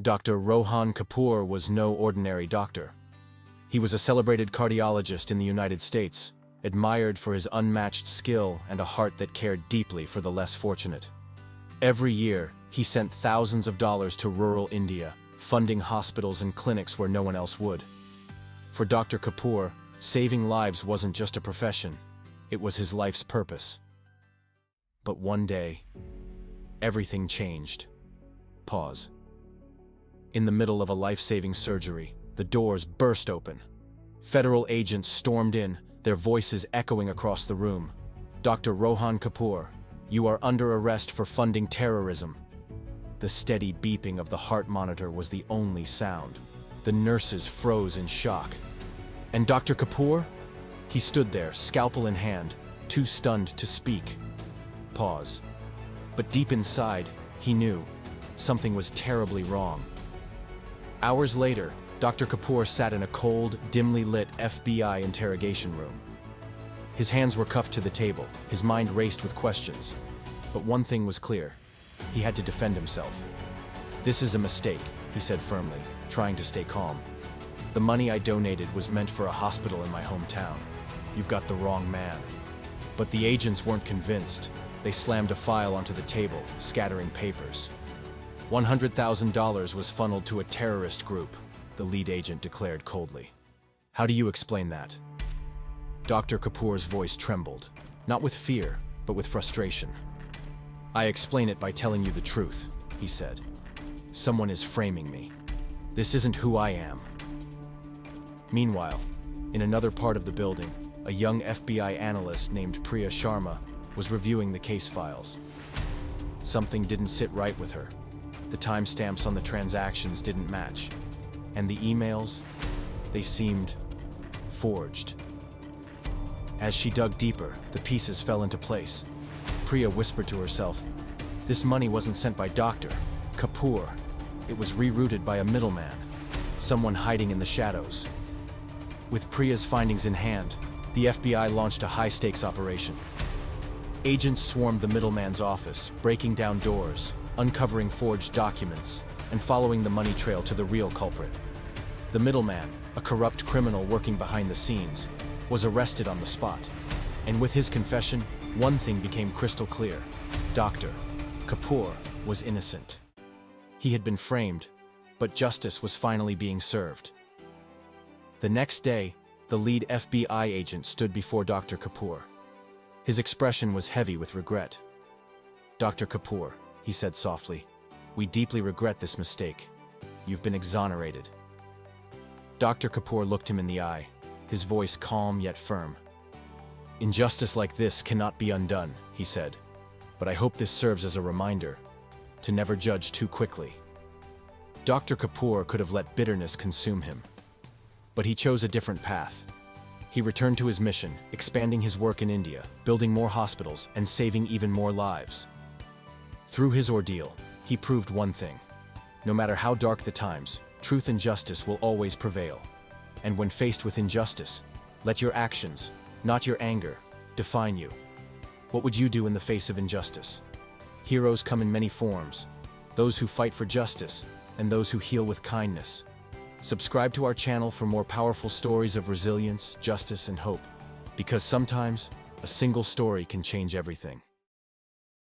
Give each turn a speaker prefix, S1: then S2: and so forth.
S1: Dr. Rohan Kapoor was no ordinary doctor. He was a celebrated cardiologist in the United States, admired for his unmatched skill and a heart that cared deeply for the less fortunate. Every year, he sent thousands of dollars to rural India, funding hospitals and clinics where no one else would. For Dr. Kapoor, saving lives wasn't just a profession, it was his life's purpose. But one day, everything changed. Pause. In the middle of a life-saving surgery, the doors burst open. Federal agents stormed in, their voices echoing across the room. "Dr. Rohan Kapoor, you are under arrest for funding terrorism." The steady beeping of the heart monitor was the only sound. The nurses froze in shock. And Dr. Kapoor? He stood there, scalpel in hand, too stunned to speak. Pause. But deep inside, he knew something was terribly wrong. Hours later, Dr. Kapoor sat in a cold, dimly lit FBI interrogation room. His hands were cuffed to the table, his mind raced with questions. But one thing was clear. He had to defend himself. "This is a mistake," he said firmly, trying to stay calm. "The money I donated was meant for a hospital in my hometown. You've got the wrong man." But the agents weren't convinced. They slammed a file onto the table, scattering papers. $100,000 was funneled to a terrorist group, the lead agent declared coldly. "How do you explain that?" Dr. Kapoor's voice trembled, not with fear, but with frustration. "I explain it by telling you the truth," he said. "Someone is framing me. This isn't who I am." Meanwhile, in another part of the building, a young FBI analyst named Priya Sharma was reviewing the case files. Something didn't sit right with her. The timestamps on the transactions didn't match. And the emails, they seemed forged. As she dug deeper, the pieces fell into place. Priya whispered to herself, "This money wasn't sent by Dr. Kapoor. It was rerouted by a middleman, someone hiding in the shadows." With Priya's findings in hand, the FBI launched a high-stakes operation. Agents swarmed the middleman's office, breaking down doors, uncovering forged documents, and following the money trail to the real culprit. The middleman, a corrupt criminal working behind the scenes, was arrested on the spot. And with his confession, one thing became crystal clear. Dr. Kapoor was innocent. He had been framed, but justice was finally being served. The next day, the lead FBI agent stood before Dr. Kapoor. His expression was heavy with regret. "Dr. Kapoor," he said softly, "we deeply regret this mistake. You've been exonerated." Dr. Kapoor looked him in the eye, his voice calm yet firm. "Injustice like this cannot be undone," he said, "but I hope this serves as a reminder to never judge too quickly." Dr. Kapoor could have let bitterness consume him. But he chose a different path. He returned to his mission, expanding his work in India, building more hospitals, and saving even more lives. Through his ordeal, he proved one thing. No matter how dark the times, truth and justice will always prevail. And when faced with injustice, let your actions, not your anger, define you. What would you do in the face of injustice? Heroes come in many forms, those who fight for justice, and those who heal with kindness. Subscribe to our channel for more powerful stories of resilience, justice, and hope. Because sometimes, a single story can change everything.